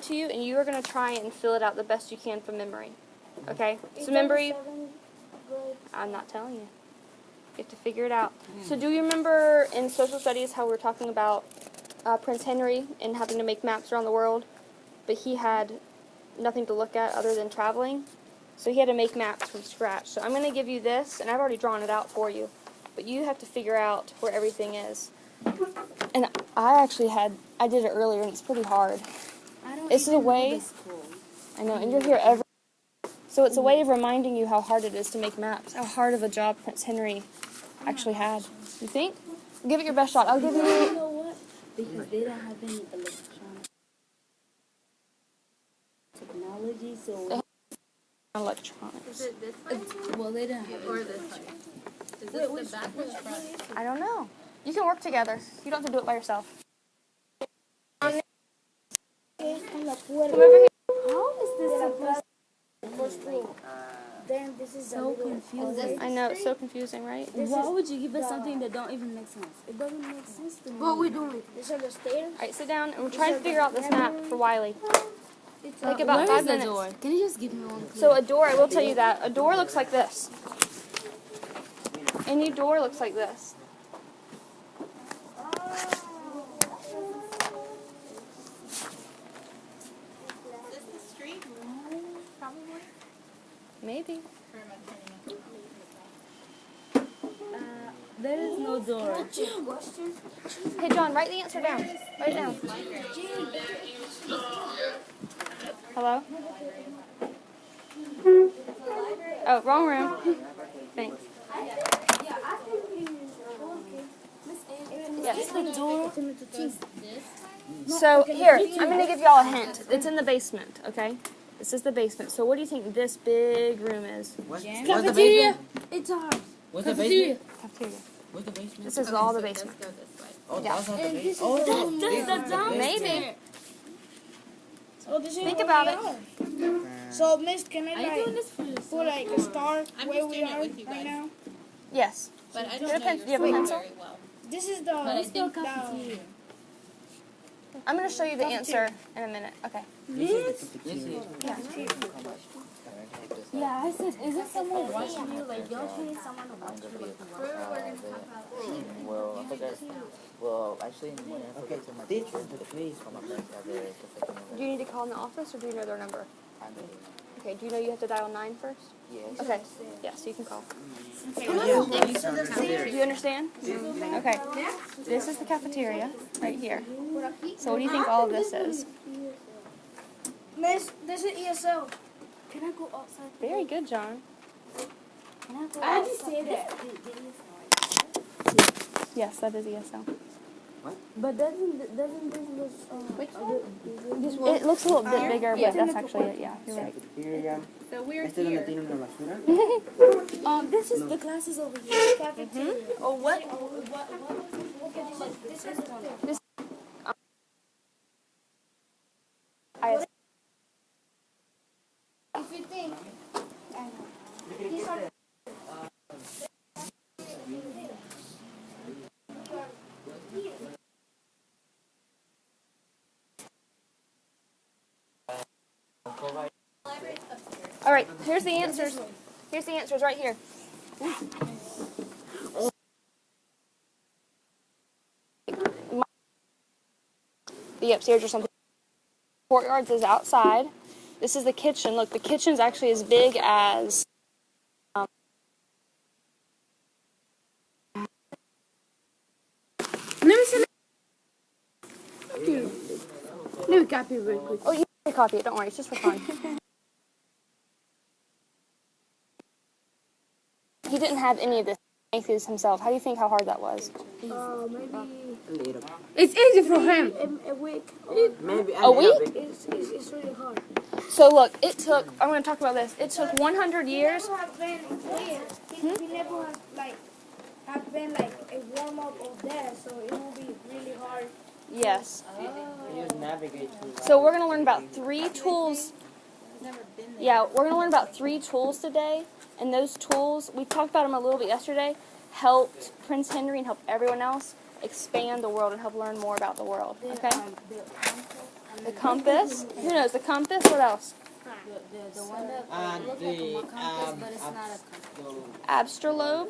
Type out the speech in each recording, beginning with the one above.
to you, and you are going to try and fill it out the best you can from memory. Okay? So memory, I'm not telling you. You have to figure it out. So do you remember in social studies how we were talking about Prince Henry and having to make maps around the world, but he had nothing to look at other than traveling? So he had to make maps from scratch. So I'm going to give you this, and I've already drawn it out for you, but you have to figure out where everything is. And I did it earlier, and it's pretty hard. It's a way, I know, and you're here every, so it's a way of reminding you how hard it is to make maps, how hard of a job Prince Henry actually had. You think? Give it your best shot. I'll give you. You know what? Because they don't have any electronic technology, so Electronics. Is it this way? well, they don't have Or any. this way? Is this the backwards front? I don't know. You can work together. You don't have to do it by yourself. Come over here. How is this supposed to? Then this is So confusing. I know, it's so confusing, right? Why would you give us something that don't even make sense? It doesn't make sense to me. What we doing? This is the stairs. Alright, sit down, and we're trying to figure out this map for Wiley. Take about Where 5 is the minutes. door? Can you just give me one? So a door, I will tell you that, a door looks like this. Any door looks like this. Is this the street? Probably. Maybe. Or am I turning There is no door. Hey, John, write the answer down. Write it down. Hello? Oh, wrong room. Thanks. Yes. The door. So, here, I'm going to give y'all a hint. It's in the basement, okay? This is the basement. So, what do you think this big room is? Cafeteria. It's ours. What's the basement? Cafeteria. What's the basement? This is all the basement. Let's go this way. Oh, Yeah. that's not the basement. That's the downstairs. Maybe. Oh, this is Think where about we it. are. So, Miss, can I Are you doing like this for yourself? put like a star I'm where just we doing it are with you right guys. now? Yes. But I Do you don't have know a your pen- do you have a school pencil? very well. This is But I the think Cafeteria. I'm going to show you the answer in a minute. Okay. This? Yeah. Yeah, I said, is it someone watching you? Like, y'all treating someone to watch you? We're going to talk about Well, I forgot. Well, actually, in the morning, I forgot to my teacher the place for my friends have their Do you need to call in the office, or do you know their number? I mean, Okay, do you know you have to dial 9 first? yes. Okay. Yeah, so you can call. it. Do you understand? Okay. This is the cafeteria right here. So what do you think all of this is? Miss, this is ESL. Can I go outside? Very good, John. Can I go outside? I just say that. Yes, that is ESL. But doesn't this look Which one? It looks a little bit bigger, but that's actually it. Yeah, you're right. So we're Este es donde here. tienen la basura. This is the classes over here. Cafeteria. Oh, what? This is the if you think these are All right, here's the answers. Here's the answers right here. The upstairs or something. Courtyards is outside. This is the kitchen. Look, the kitchen's actually as big as Let me see. Let me copy real quick. oh, you can copy it. Don't worry, it's just for fun. He didn't have any of this. He made these himself. How do you think how hard that was? maybe A little. It's easy for him. a week. Maybe A week? It's really hard. So look, it took. I'm going to talk about this. It took 100 years. Never have been here. He never has have been like a warm up of that, so it will be really hard. Yes. You just navigate through. So we're going to learn about 3 tools. Yeah, we're going to learn about 3 tools today. And those tools, we talked about them a little bit yesterday, helped Prince Henry and helped everyone else expand the world and help learn more about the world. Okay? The compass. Who knows the compass? What else? The one that looks like a compass, but it's not a compass. Astrolabe.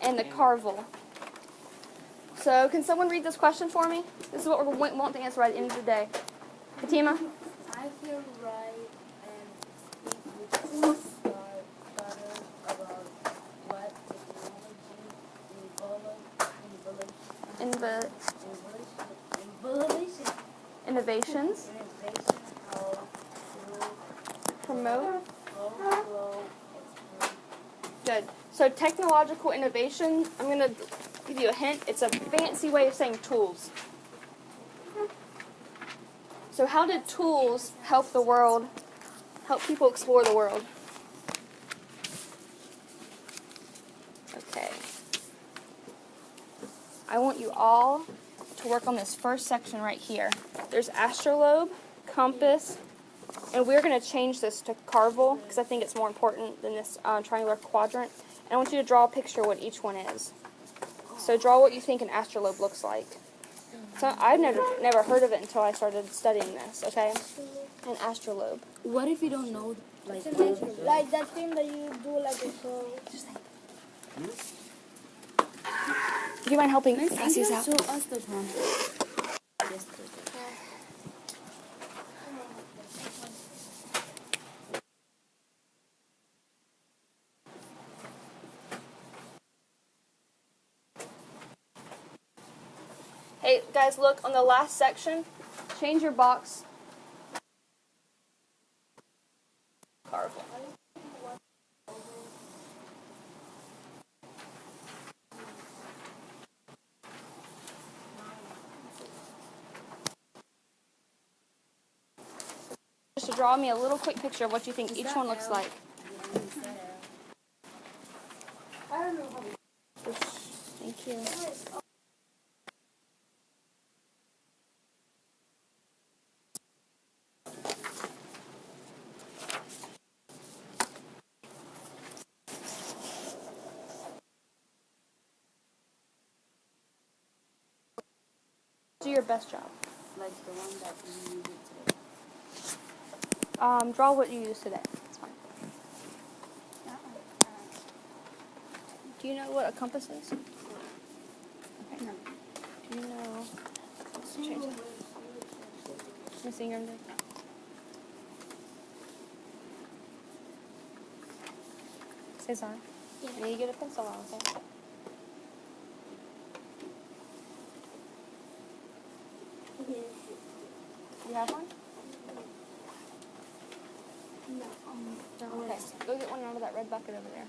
And the carvel. So, can someone read this question for me? This is what we want to answer by the end of the day. Fatima? I can write and speak with stutter about what Innovations. how Promote. to Good. So technological innovation, I'm going to give you a hint. It's a fancy way of saying tools. So how did tools help the world, help people explore the world? Okay. I want you all to work on this first section right here. There's astrolabe, compass, and we're going to change this to carvel because I think it's more important than this triangular quadrant. And I want you to draw a picture of what each one is. So draw what you think an astrolabe looks like. So I've never heard of it until I started studying this, okay? An astrolabe. What if you don't know, like Like that thing that you do like a show. Do you mind helping pass these out? show us the one. Hey, guys, look, on the last section, change your box. Carvel. Just to draw me a little quick picture of what you think each one looks like. I don't know how Thank you. Do your best job. Like the one that you did today. Draw what you used today. It's fine. Do you know what a compass is? Okay. No. Do you know? Let's change it. Missing your name. Say sorry. You need to get a pencil out, okay? You have one? No. Okay. Go get one out of that red bucket over there.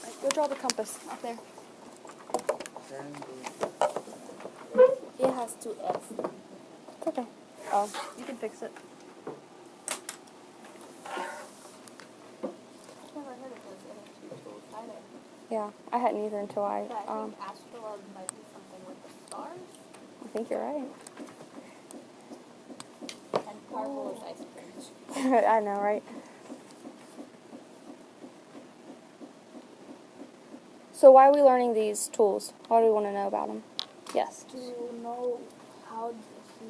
Right, go draw the compass up there. It has two F's. It's okay. Oh, you can fix it. Yeah, I hadn't either until I astrolabe might be something with the stars, I think you're right. and carvel is ice cream. I know, right? So why are we learning these tools? Why do we want to know about them? Yes. to know how he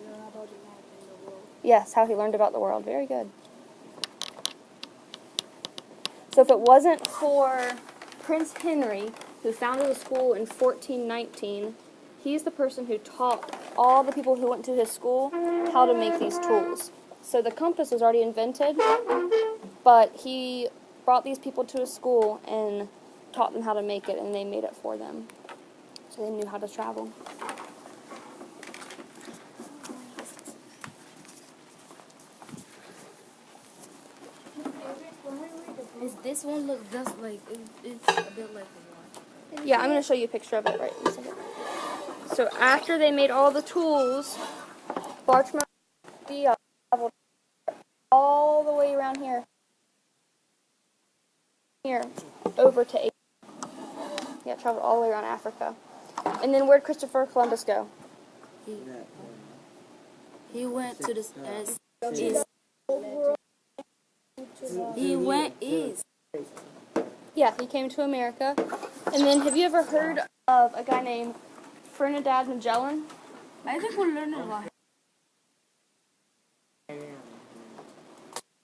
learned about the map in the world. Yes, how he learned about the world. Very good. So if it wasn't for Prince Henry, who founded the school in 1419, he's the person who taught all the people who went to his school how to make these tools. So the compass was already invented, but he brought these people to his school and taught them how to make it, and they made it for them. So they knew how to travel. Is this one look just like it's a bit like the one? Yeah, I'm going to show you a picture of it right in a second. So after they made all the tools, Bartman traveled all the way around here, over to Asia. Yeah, traveled all the way around Africa. And then where'd Christopher Columbus go? He went to the east. He went east. Yeah, he came to America. And then have you ever heard of a guy named Trinidad Magellan? I think we're learning about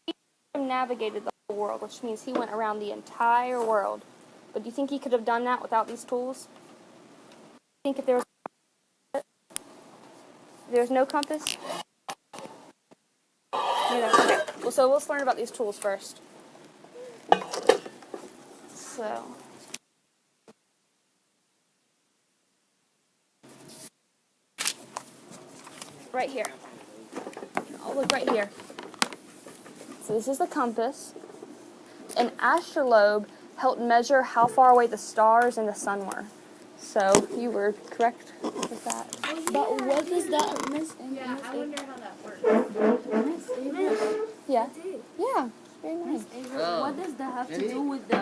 He navigated the whole world, which means he went around the entire world. But do you think he could have done that without these tools? I think if there's no compass? No. Okay. Well, so let's learn about these tools first. So. Right here. Oh, look right here. So this is the compass. An astrolabe helped measure how far away the stars and the sun were. So you were correct with that. But what does that miss? Yeah, I wonder how that works. Yeah. Yeah. Very nice. What does that have to do with the,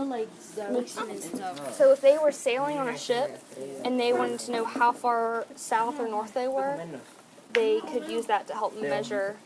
like direction and stuff? So if they were sailing on a ship and they wanted to know how far south or north they were, they could use that to help measure